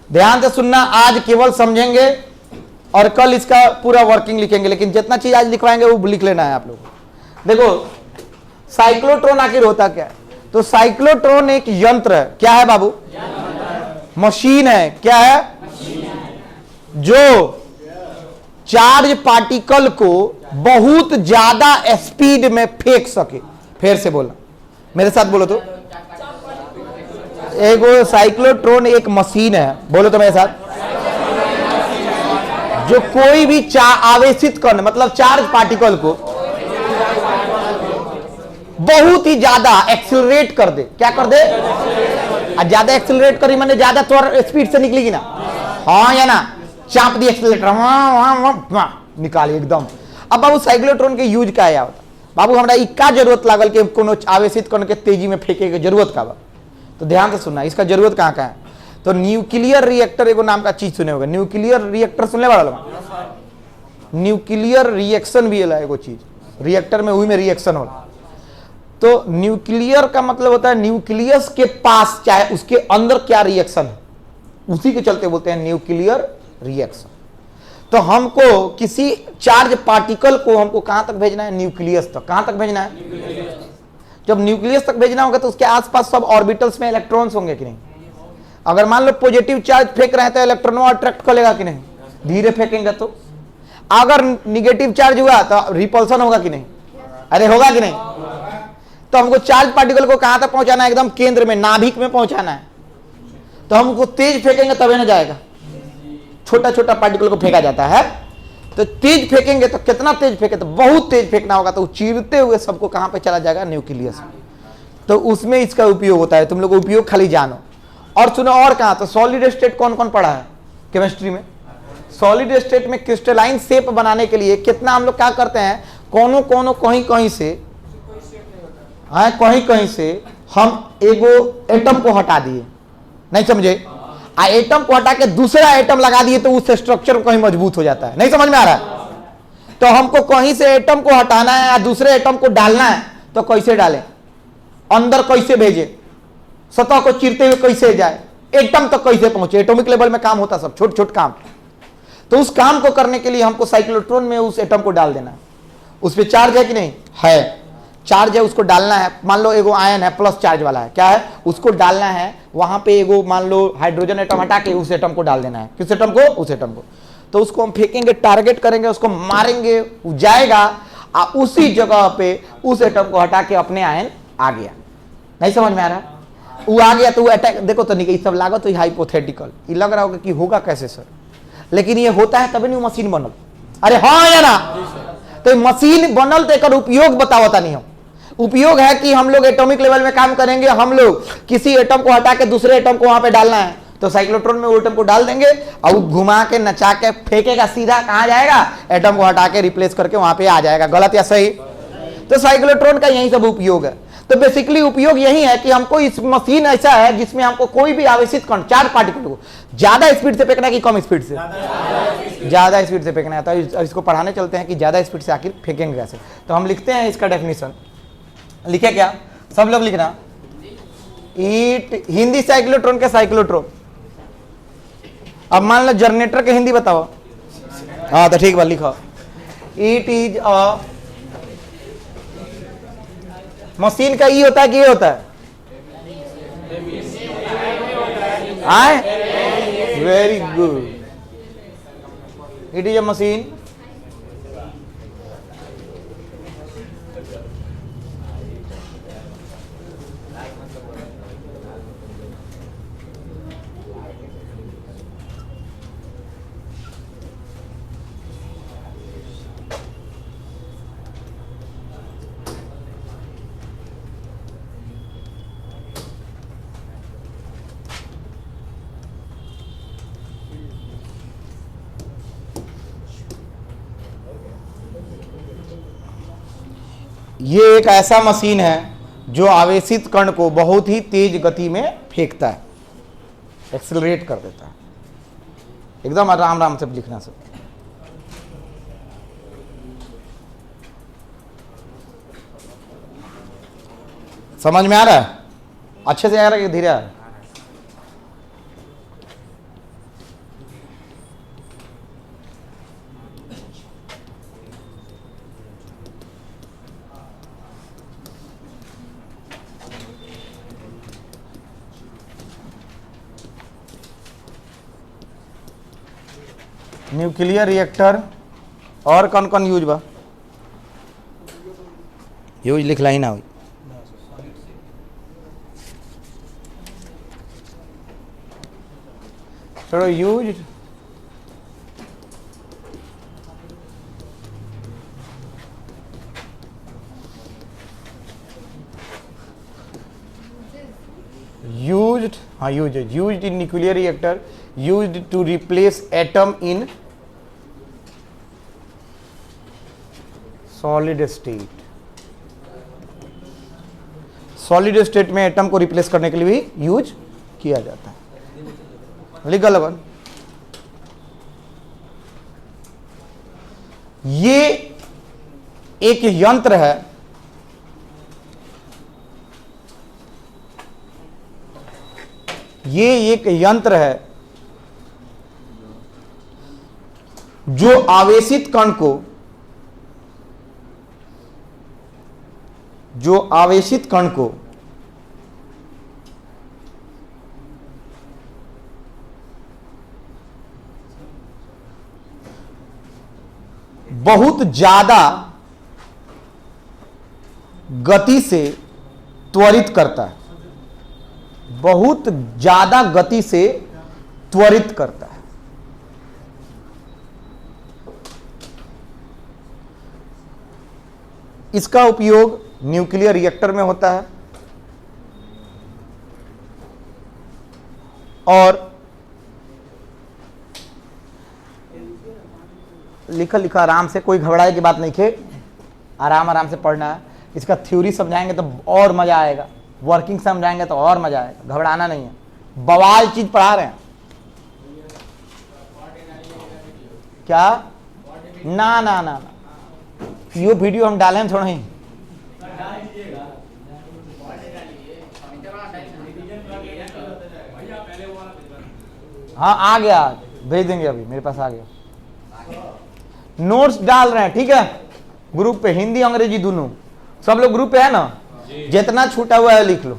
ध्यान से सुनना, आज केवल समझेंगे और कल इसका पूरा वर्किंग लिखेंगे, लेकिन जितना चीज आज लिखवाएंगे वो लिख लेना है आप लोगों को। देखो साइक्लोट्रॉन आखिर होता क्या है? तो साइक्लोट्रॉन एक यंत्र है। क्या है बाबू? मशीन है। क्या है? जो चार्ज पार्टिकल को बहुत ज्यादा स्पीड में फेंक सके। फिर से बोलना, मेरे साथ बोलो तो। एक साइक्लोट्रॉन एक मशीन है, बोलो तो मेरे साथ, जो कोई भी आवेशित कण मतलब चार्ज पार्टिकल को बहुत ही ज्यादा एक्सिलरेट कर दे। क्या कर दे? ज्यादा एक्सिलरेट करी मैंने ज्यादा त्वरण स्पीड से निकलेगी ना, हाँ या ना? चाप दी एक्सिलरेटर, निकाली एकदम। अब बाबू साइक्लोट्रॉन के यूज क्या है होता? बाबू हमरा इक्का जरूरत लागल कि कोनो आवेशित कण के तेजी में फेंके के जरूरत का बा? तो ध्यान से सुनना, इसका जरूरत कहाँ कहाँ है। तो न्यूक्लियर रिएक्टर एगो नाम का चीज सुने होगा। न्यूक्लियर रिएक्टर सुनने वाला लोग? न्यूक्लियर रिएक्शन भी है एगो चीज, रिएक्टर में वही में रिएक्शन होला। तो न्यूक्लियर का मतलब होता है न्यूक्लियस के पास चाहे उसके अंदर क्या रिएक्शन है, उसी के चलते बोलते हैं न्यूक्लियर रिएक्शन। तो हमको किसी चार्ज पार्टिकल को हमको कहां तक भेजना है? न्यूक्लियस तक। कहां तक भेजना है? जब न्यूक्लियस तक भेजना होगा तो उसके आसपास सब ऑर्बिटल्स में इलेक्ट्रॉन्स होंगे कि नहीं? अगर मान लो पॉजिटिव चार्ज फेंक रहे हैं तो इलेक्ट्रॉनों अट्रैक्ट कर लेगा कि नहीं? धीरे फेंकेंगे तो। अगर निगेटिव चार्ज हुआ तो रिपल्सन होगा कि नहीं? अरे होगा कि नहीं? तो हमको चार्ज पार्टिकल को कहां तक पहुंचाना है? एकदम केंद्र में, नाभिक में पहुंचाना है। तो हमको तेज फेंकेंगे तभी ना जाएगा, छोटा छोटा पार्टिकल को फेंका जाता है। तो तेज फेंकेंगे तो कितना तेज फेंके? तो बहुत तेज फेंकना होगा, तो चीरते हुए सबको कहां पे चला जाएगा? न्यूक्लियस में। तो उसमें इसका उपयोग होता है। तुम लोग उपयोग खाली जानो और सुनो। और कहां? तो सॉलिड स्टेट कौन कौन पढ़ा है केमिस्ट्री में? सॉलिड स्टेट में क्रिस्टलाइन शेप बनाने के लिए कितना हम लोग क्या करते हैं? कोनो कोनो कहीं कहीं से, हाँ कहीं कहीं से हम एगो एटम को हटा दिए, नहीं समझे? एटम को हटा के दूसरा एटम लगा दिए तो उस स्ट्रक्चर कहीं मजबूत हो जाता है। नहीं समझ में आ रहा है? तो हमको कहीं से एटम को हटाना है या दूसरे एटम को डालना है, तो कैसे डालें? अंदर कैसे भेजे? सतह को चीरते हुए कैसे जाए? एटम तक कैसे पहुंचे? एटॉमिक लेवल में काम होता सब, छोटे छोटे काम। तो उस काम को करने के लिए हमको साइक्लोट्रॉन में उस एटम को डाल देना है। उस पर चार्ज है कि नहीं? है, चार्ज है, उसको डालना है। मान लो एगो आयन है, प्लस चार्ज वाला है, क्या है? उसको डालना है। वहां पे एगो मान लो हाइड्रोजन एटम हटा के उस एटम को डाल देना है। किस एटम को? उस एटम को। तो उसको हम फेंकेंगे, टारगेट करेंगे, उसको मारेंगे, वो जाएगा और उसी जगह पे उस एटम को हटा के अपने आयन आ गया। नहीं समझ में आ रहा? वो आ गया तो वो अटैक, देखो तो नहीं सब लागत तो हाइपोथेटिकल, ये लग रहा होगा कि होगा कैसे सर, लेकिन ये होता है तभी नहीं मशीन बनल। अरे हाँ या ना? तो मशीन बनल तो एक उपयोग बताओ नहीं। हम उपयोग है कि हम लोग एटॉमिक लेवल में काम करेंगे, हम लोग किसी एटम को हटा के दूसरे एटम को वहां पे डालना है, तो साइक्लोट्रॉन में वो एटम को डाल देंगे और घुमा के नचा के फेंकेगा, सीधा कहां जाएगा? एटम को हटा के रिप्लेस करके वहां पे आ जाएगा। गलत या सही? तो साइक्लोट्रॉन का यही सब उपयोग है। तो बेसिकली उपयोग यही है कि हमको इस मशीन ऐसा है जिसमें हमको कोई भी आवेशित कण, चार्ज पार्टिकल को ज्यादा स्पीड से फेंकना है कि कम स्पीड से? ज्यादा स्पीड से फेंकना है। तो इसको पढ़ाने चलते हैं कि ज्यादा स्पीड से आखिर फेंकेंगे कैसे। तो हम लिखते हैं इसका डेफिनेशन। लिखे क्या? सब लोग लिखना। ईट हिंदी साइक्लोट्रॉन के साइक्लोट्रॉन। अब मान लो जनरेटर के हिंदी बताओ। हाँ तो ठीक बात लिखो। इट इज अ मशीन का ई होता है कि ये होता है? आए very good. It is a machine ये एक ऐसा मशीन है जो आवेशित कण को बहुत ही तेज गति में फेंकता है, एक्सेलरेट कर देता है। एकदम आराम आराम से लिखना सब। समझ में आ रहा है? अच्छे से आ रहा है कि धीरे आ रहा है? न्यूक्लियर रिएक्टर और कौन कौन यूज बा, यूज लिखला ही ना हुई। चलो यूज used, हाँ used in nuclear reactor, used to replace atom in solid state। Solid state में एटम को रिप्लेस करने के लिए भी यूज किया जाता है। लिखा लगन, ये एक यंत्र है, ये एक यंत्र है जो आवेशित कण को, जो आवेशित कण को बहुत ज्यादा गति से त्वरित करता है, बहुत ज्यादा गति से त्वरित करता है। इसका उपयोग न्यूक्लियर रिएक्टर में होता है और लिखा लिखा आराम से, कोई घबराए की बात नहीं है, आराम आराम से पढ़ना है। इसका थ्योरी समझाएंगे तो और मजा आएगा, वर्किंग समझाएंगे तो और मजा आएगा, घबराना नहीं है। बवाल चीज पढ़ा रहे हैं क्या? ना ना ना ना, ये वीडियो हम डालें थोड़ा ही। हाँ आ गया, भेज देंगे, अभी मेरे पास आ गया। नोट्स डाल रहे हैं, ठीक है, ग्रुप पे, हिंदी अंग्रेजी दोनों, सब लोग ग्रुप पे है ना, जितना छूटा हुआ है लिख लो।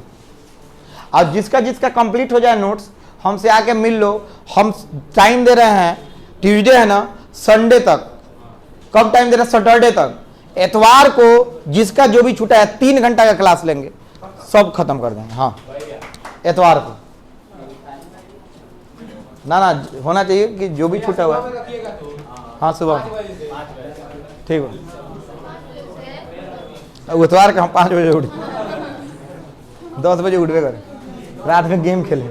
और जिसका जिसका कंप्लीट हो जाए नोट्स, हमसे आके मिल लो। हम टाइम दे रहे हैं, ट्यूसडे है ना, संडे तक। कब टाइम दे रहे हैं? सैटरडे तक। एतवार को जिसका जो भी छूटा है 3 घंटा का क्लास लेंगे, सब खत्म कर देंगे। हाँ एतवार को, ना ना होना चाहिए कि जो भी छूटा हुआ है। हाँ सुबह, ठीक है। एतवार का हम 5 बजे उठ, 10 बजे उठवे करें, रात में गेम खेलें।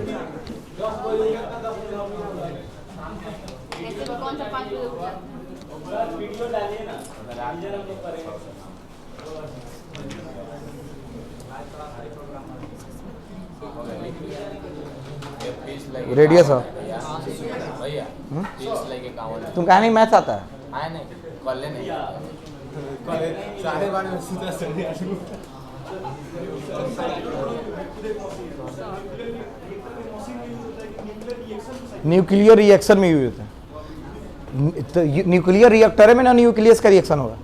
रेडियस हो तुम कहा नहीं मैथ आता है? न्यूक्लियर रिएक्शन में यूज होता है। तो न्यूक्लियर रिएक्टर में ना न्यूक्लियस का रिएक्शन होगा।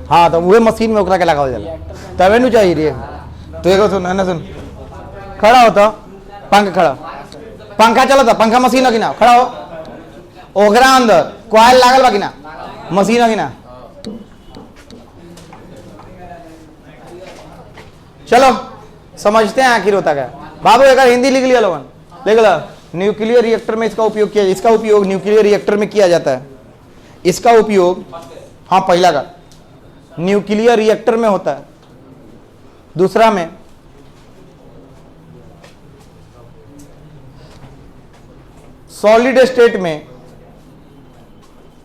हाँ तो वह मशीन में ओकरा के लगावल जाला, तबे नु चाहिए रे। तो एगो सुन ना, सुन, खड़ा होता पंखा, खड़ा पंखा चलता, पंखा मशीन की ना, खड़ा हो, ओकरा अंदर कॉइल लागल बा कि ना, मशीन की ना। चलो समझते हैं आखिर होता क्या। बाबू एक हिंदी लिख लिया लोगन, लिख लो। न्यूक्लियर रिएक्टर में इसका उपयोग किया, इसका उपयोग न्यूक्लियर रिएक्टर में किया जाता है। इसका उपयोग, हाँ पहला का न्यूक्लियर रिएक्टर में होता है। दूसरा में सॉलिड स्टेट में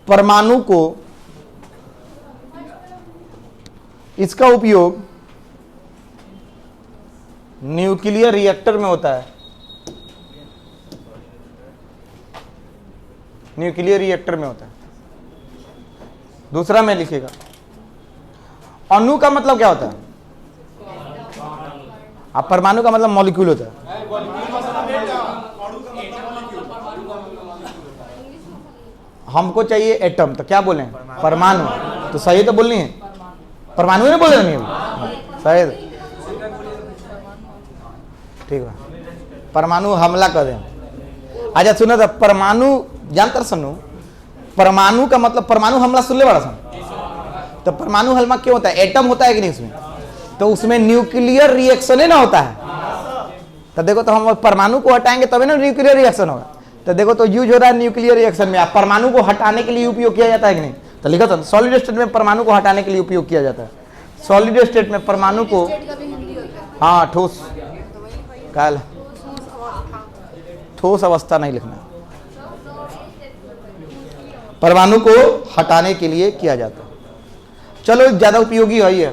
परमाणु को, इसका उपयोग न्यूक्लियर रिएक्टर में होता है। न्यूक्लियर रिएक्टर में होता है। दूसरा में लिखेगा, अणु का मतलब क्या होता है? अब परमाणु का मतलब मॉलिक्यूल होता है। हमको चाहिए एटम, तो क्या बोले? परमाणु। तो सही तो बोलनी है, परमाणु नहीं बोल रहे नहीं, सही ठीक है। परमाणु हमला कर दें, अच्छा सुनो तो परमाणु जानते सुनो, परमाणु का मतलब परमाणु हमला सुन ले बड़ा सा। तो परमाणु हमला क्यों होता है? एटम होता है कि नहीं उसमें, तो उसमें न्यूक्लियर रिएक्शन ही ना होता है। तो देखो तो हम परमाणु को हटाएंगे तभी ना न्यूक्लियर रिएक्शन होगा। तो देखो तो यूज हो रहा है न्यूक्लियर रिएक्शन में, परमाणु को हटाने के लिए उपयोग किया जाता है कि नहीं? तो लिखो तो सॉलिड स्टेट में परमाणु को हटाने के लिए उपयोग किया जाता है। सॉलिड स्टेट में परमाणु को, हाँ ठोस, काल ठोस अवस्था नहीं लिखना, परमाणु को हटाने के लिए किया जाता है। चलो ज्यादा उपयोगी है ये।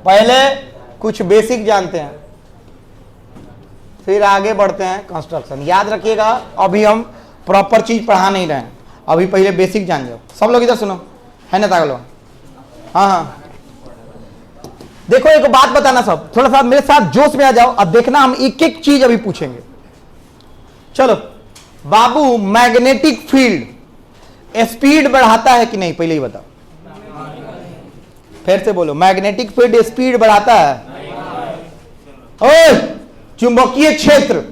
पहले कुछ बेसिक जानते हैं, फिर आगे बढ़ते हैं कंस्ट्रक्शन। याद रखिएगा अभी हम प्रॉपर चीज पढ़ा नहीं रहे हैं, अभी पहले बेसिक जान जाओ। सब लोग इधर सुनो, है ना तागलो? हाँ हाँ देखो एक बात बताना, सब थोड़ा सा मेरे साथ जोश में आ जाओ। अब देखना हम एक एक चीज अभी पूछेंगे। चलो बाबू, मैग्नेटिक फील्ड स्पीड बढ़ाता है कि नहीं? पहले ही बताओ, फिर से बोलो। मैग्नेटिक फील्ड स्पीड बढ़ाता है? ओए, चुंबकीय क्षेत्र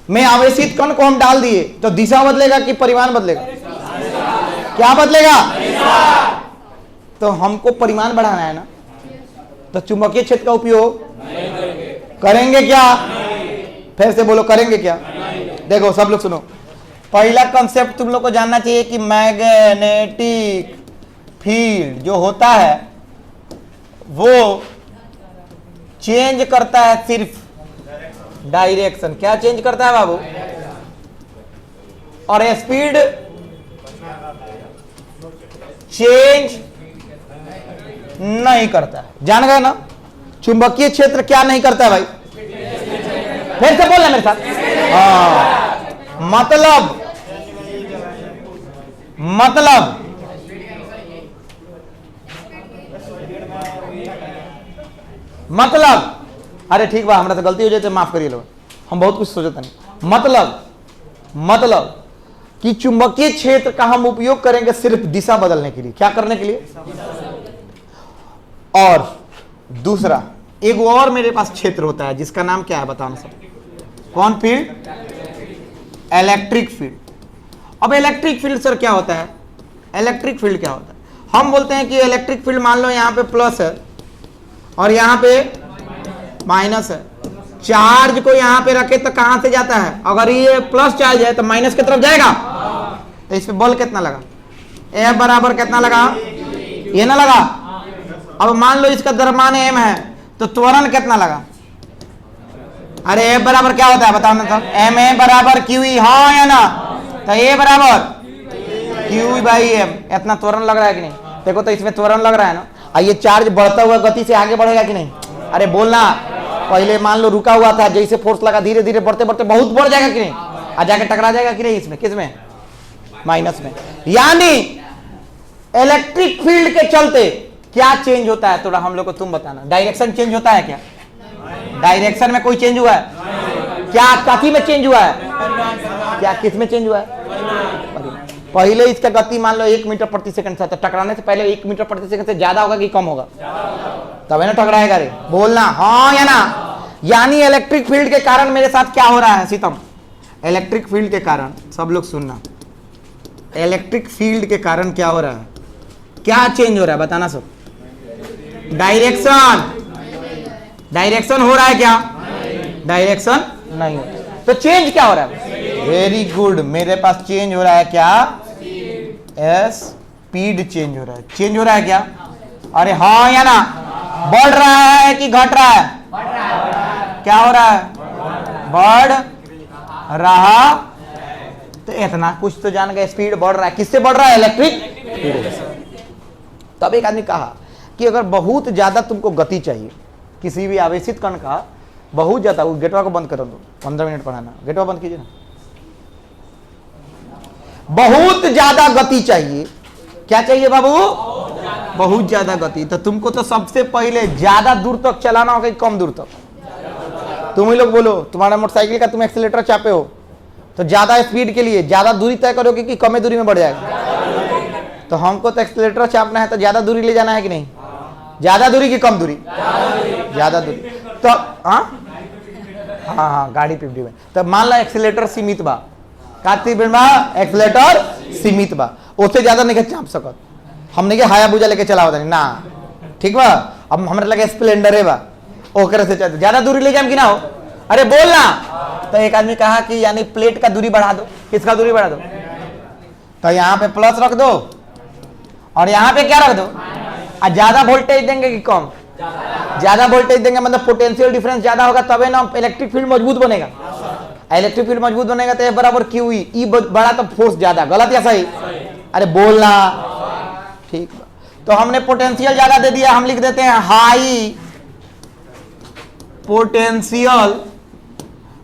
में आवेशित कण को हम डाल दिए तो दिशा बदलेगा कि परिमाण बदलेगा? क्या बदलेगा? तो हमको परिमाण बढ़ाना है ना, तो चुंबकीय क्षेत्र का उपयोग करेंगे क्या? फिर से बोलो, करेंगे क्या? देखो सब लोग सुनो, पहला कंसेप्ट तुम लोग को जानना चाहिए कि मैग्नेटिक फील्ड जो होता है वो चेंज करता है सिर्फ डायरेक्शन। क्या चेंज करता है बाबू? और स्पीड चेंज नहीं करता है। जान गए ना? चुंबकीय क्षेत्र क्या नहीं करता है भाई? फिर से बोलना मेरे साथ। मतलब अरे ठीक बा, हमरा तो गलती हो जाए तो माफ करिए लोग, हम बहुत कुछ सोचते नहीं। मतलब कि चुंबकीय क्षेत्र का हम उपयोग करेंगे सिर्फ दिशा बदलने के लिए। क्या करने के लिए? और दूसरा एक और मेरे पास क्षेत्र होता है जिसका नाम क्या है बताना सब? कौन फील्ड? Electric field. अब इलेक्ट्रिक फील्ड सर क्या होता है? इलेक्ट्रिक फील्ड क्या होता है? हम बोलते हैं कि इलेक्ट्रिक फील्ड मान लो यहां पे प्लस है और यहां पे माइनस है। चार्ज को यहां पे रखे तो कहां से जाता है? अगर ये प्लस चार्ज है तो माइनस की तरफ जाएगा। तो इस पे बल कितना लगा? F बराबर कितना लगा? ये ना लगा। अब मान लो इसका द्रव्यमान m है तो त्वरण कितना लगा? अरे F बराबर क्या होता है बताओ ना सब? m a बराबर q e, हाँ या ना? तो a बराबर q बाई m। इतना त्वरण लग रहा है कि नहीं? देखो तो इसमें त्वरण लग रहा है ना। ये चार्ज बढ़ता हुआ गति से आगे बढ़ेगा कि नहीं? अरे बोलना। पहले मान लो रुका हुआ था, जैसे फोर्स लगा धीरे धीरे बढ़ते बढ़ते बहुत बढ़ जाएगा कि नहीं? आ जाके टकरा जाएगा कि नहीं? इसमें किसमें? माइनस में। यानी इलेक्ट्रिक फील्ड के चलते क्या चेंज होता है? थोड़ा हम लोग को तुम बताना। डायरेक्शन चेंज होता है क्या? डायरेक्शन में कोई चेंज हुआ है क्या? काफी में चेंज हुआ है क्या? किस में चेंज हुआ है? पहले इसका गति मान लो 1 मीटर प्रति सेकंड था, तो टकराने से पहले 1 मीटर प्रति सेकंड से ज्यादा होगा कि कम होगा? तब है ना टकराएगा। रे बोलना हाँ या ना? यानी इलेक्ट्रिक फील्ड के कारण मेरे साथ क्या हो रहा है सीतम? इलेक्ट्रिक फील्ड के कारण सब लोग सुनना, इलेक्ट्रिक फील्ड के कारण क्या हो रहा है? क्या चेंज हो रहा है बताना सब? डायरेक्शन हो रहा है क्या? डायरेक्शन नहीं होता। तो चेंज क्या हो रहा है? वेरी गुड, मेरे पास चेंज हो रहा है क्या? स्पीड चेंज हो रहा है। चेंज हो रहा है क्या? अरे हाँ या ना? बढ़ रहा है कि घट रहा है? क्या हो रहा है? बढ़ रहा। तो इतना कुछ तो जान गए, स्पीड बढ़ रहा है। किससे बढ़ रहा है? इलेक्ट्रिक। तब एक आदमी कहा कि अगर बहुत ज्यादा तुमको गति चाहिए किसी भी आवेशित कण का, बहुत ज्यादा, वो गेटवा को बंद कर दो, 15 मिनट पढ़ाना। गेटवा बंद कीजिए ना। बहुत ज्यादा गति चाहिए। क्या चाहिए बाबू? बहुत ज्यादा गति। तो तुमको तो सबसे पहले ज्यादा दूर तक चलाना होगा कि कम दूर तक? तुम ही लोग बोलो। तुम्हारा मोटरसाइकिल का तुम एक्सीलेटर चापे हो तो ज्यादा स्पीड के लिए ज्यादा दूरी तय करोगे कि कम दूरी में बढ़ जाएगा? तो हमको तो एक्सीलेटर चापना है तो ज्यादा दूरी ले जाना है कि नहीं? ज्यादा दूरी की कम दूरी? ज्यादा दूरी। तो हाँ हाँ हाँ गाड़ी पे में तब मान ला एक्सीलेटर सीमित बा, काती बा एक्सीलेटर सीमित बा, उससे ज्यादा नहीं चाप सकत। हमने के हायाबुजा लेके चलाओ ना, ठीक बा। अब हमारे लगे स्प्लेंडर है बा, ओकरे से चलते ज्यादा दूरी ले जाए कि ना हो, अरे बोल ना। तो एक आदमी कहा कि यानी प्लेट का दूरी बढ़ा दो, किसका दूरी बढ़ा दो, तो यहाँ पे प्लस रख दो और यहाँ पे क्या रख दो, और ज्यादा वोल्टेज देंगे कि कम, ज्यादा वोल्टेज देंगे मतलब पोटेंशियल डिफरेंस ज्यादा होगा, तबे ना इलेक्ट्रिक फील्ड मजबूत बनेगा। इलेक्ट्रिक फील्ड मजबूत बनेगा तो F बराबर Q ई बड़ा तो फोर्स ज्यादा, गलत या सही, अरे बोलना, ठीक। तो हमने पोटेंशियल ज्यादा दे दिया, हम लिख देते हैं हाई पोटेंशियल।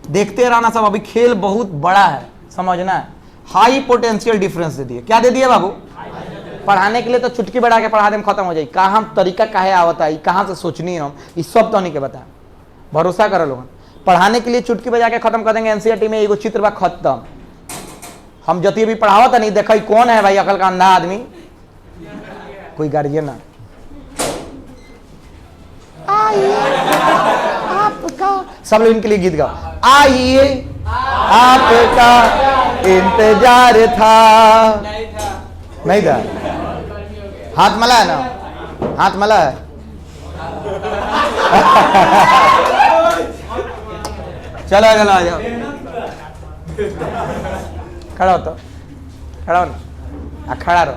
देखते रहना सब, अभी खेल बहुत बड़ा है, समझना है। हाई पोटेंशियल डिफरेंस दे दिए, क्या दे दिए बाबू, पढ़ाने के लिए तो चुटकी बढ़ा के पढ़ा दें, खत्म हो जाए। कहाँ हम तरीका काहे आवता है, कहाँ से सोचनी है हम, इस सब तो नहीं के बता, भरोसा करो लोगन। पढ़ाने के लिए चुटकी बजा के खत्म कर देंगे। एनसीईआरटी में एगो चित्र बा, खत्म। हम जति भी पढ़ावत नहीं, देखा कौन है भाई अकल का अंधा आदमी, कोई गार्जियन ना। आइए आपका, सब लोग इनके लिए गीत गाओ, आइए आपका इंतजार था, नहीं था, हाथ मला है ना, हाथ मला है। चलो चलो आ जाओ, खड़ा हो तो खड़ा हो ना, खड़ा रहो।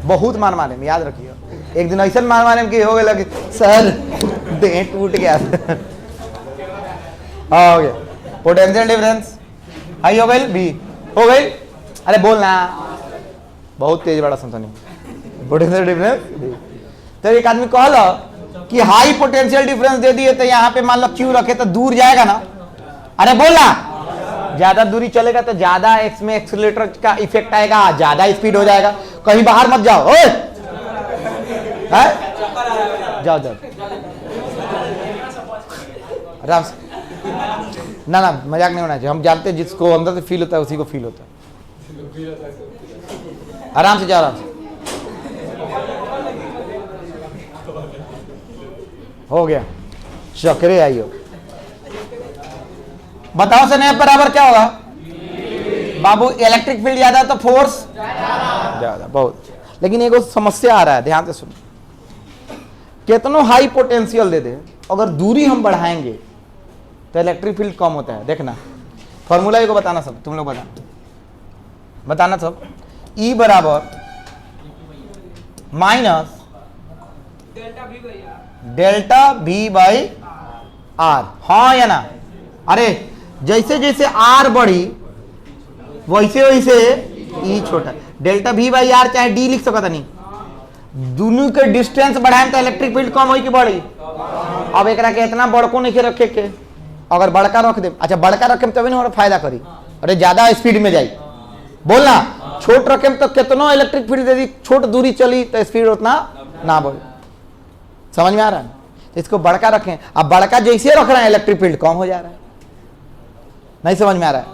बहुत मार मारे याद रखियो, एक दिन ऐसा मार मारे कि हो गया कि सर देह टूट गया। हो गया पोटेंशियल डिफरेंस, हाई हो गई, बी हो गई, अरे बोलना, बहुत तेज बड़ा संतनी, पोटेंशियल डिफरेंस। तो एक आदमी कहला कि हाई पोटेंशियल डिफरेंस दे दिए, तो यहाँ पे मान लो क्यू रखे तो दूर जाएगा ना, अरे बोलना, ज्यादा दूरी चलेगा तो ज्यादा इसमें एक्सीलरेटर का इफेक्ट आएगा, ज्यादा स्पीड हो जाएगा। कहीं बाहर मत जाओ, ओए जाओ जाओ आराम से, ना ना मजाक नहीं होना चाहिए, हम जानते हैं जिसको अंदर से फील होता है उसी को फील होता है। आराम से जाओ, आराम से, हो गया। चक्रे आइयो, बताओ से F बराबर क्या होगा बाबू, इलेक्ट्रिक फील्ड ज्यादा तो फोर्स ज्यादा, बहुत। लेकिन एगो समस्या आ रहा है, ध्यान से सुनो। कितनो हाई पोटेंशियल दे दे, अगर दूरी हम बढ़ाएंगे तो इलेक्ट्रिक फील्ड कम होता है। देखना फॉर्मूला को बताना सब, तुम लोग बताना सब, E बराबर minus delta V by R, हाँ या ना, अरे जैसे जैसे आर बढ़ी वैसे वैसे ई छोटा, डेल्टा V बाई आर चाहे डी लिख सकता नहीं, दोनों के डिस्टेंस बढ़ाएं तो इलेक्ट्रिक फील्ड कम होई कि बढ़ी। अब एक के इतना बड़को नहीं रखे के, अगर बड़का रख दे, अच्छा बड़का रखे तभी नहीं फायदा करी, अरे ज्यादा स्पीड में जाई, बोलना। छोट रखे तो कितना इलेक्ट्रिक फील्ड दे दी, छोट दूरी चली तो स्पीड उतना ना बढ़े, समझ में आ रहा है। इसको बड़का रखें, अब बड़का जैसे रख रहे हैं इलेक्ट्रिक फील्ड कम हो जा रहा है, नहीं समझ में आ रहा है।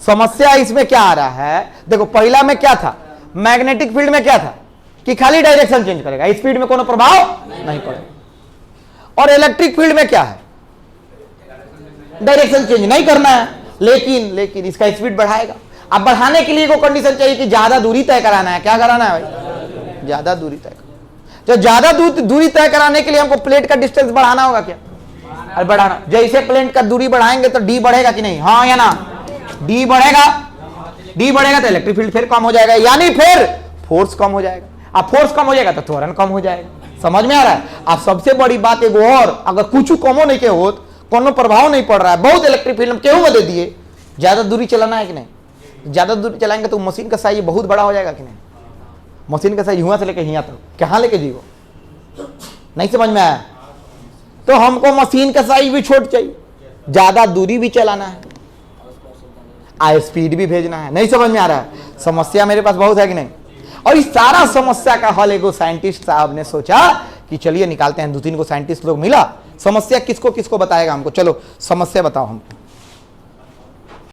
समस्या इसमें क्या आ रहा है, देखो पहला में क्या था, मैग्नेटिक फील्ड में क्या था कि खाली डायरेक्शन चेंज करेगा, स्पीड में कोनो प्रभाव नहीं पड़ेगा। और इलेक्ट्रिक फील्ड में क्या है, डायरेक्शन चेंज नहीं करना है, लेकिन इसका स्पीड बढ़ाएगा। अब बढ़ाने के लिए को कंडीशन चाहिए कि ज्यादा दूरी तय कराना है, क्या कराना है भाई, ज्यादा दूरी तय कराना। तो ज्यादा दूरी तय कराने के लिए हमको प्लेट का डिस्टेंस बढ़ाना होगा क्या, अरे बढ़ाना। जैसे प्लेट का दूरी बढ़ाएंगे तो डी बढ़ेगा कि नहीं, हाँ या ना, डी बढ़ेगा तो इलेक्ट्रिक फील्ड फिर कम हो जाएगा, यानी फिर फोर्स कम हो जाएगा। अब फोर्स कम हो जाएगा तो त्वरण कम हो जाएगा, समझ में आ रहा है। अब सबसे बड़ी बात एगो और, अगर कुछ कमो नहीं के हो, कोनो प्रभाव नहीं पड़ रहा है, बहुत इलेक्ट्रिक फील्ड क्यों दे दिए, ज्यादा दूरी चलाना है कि नहीं, ज्यादा दूरी चलाएंगे तो मशीन का साइज बहुत बड़ा हो जाएगा कि नहीं, मशीन का साइज यहाँ से लेके यहाँ तक कहाँ लेके जीवो, नहीं समझ में आया। तो हमको मशीन का साइज भी छोट चाहिए, ज्यादा दूरी भी चलाना है, स्पीड भी भेजना है, नहीं समझ में आ रहा है। समस्या मेरे पास बहुत है कि नहीं। और इस सारा समस्या का हल एगो साइंटिस्ट साहब ने सोचा कि चलिए निकालते हैं, 2-3 को साइंटिस्ट लोग मिला, समस्या किसको किसको बताएगा हमको, चलो समस्या बताओ हमको।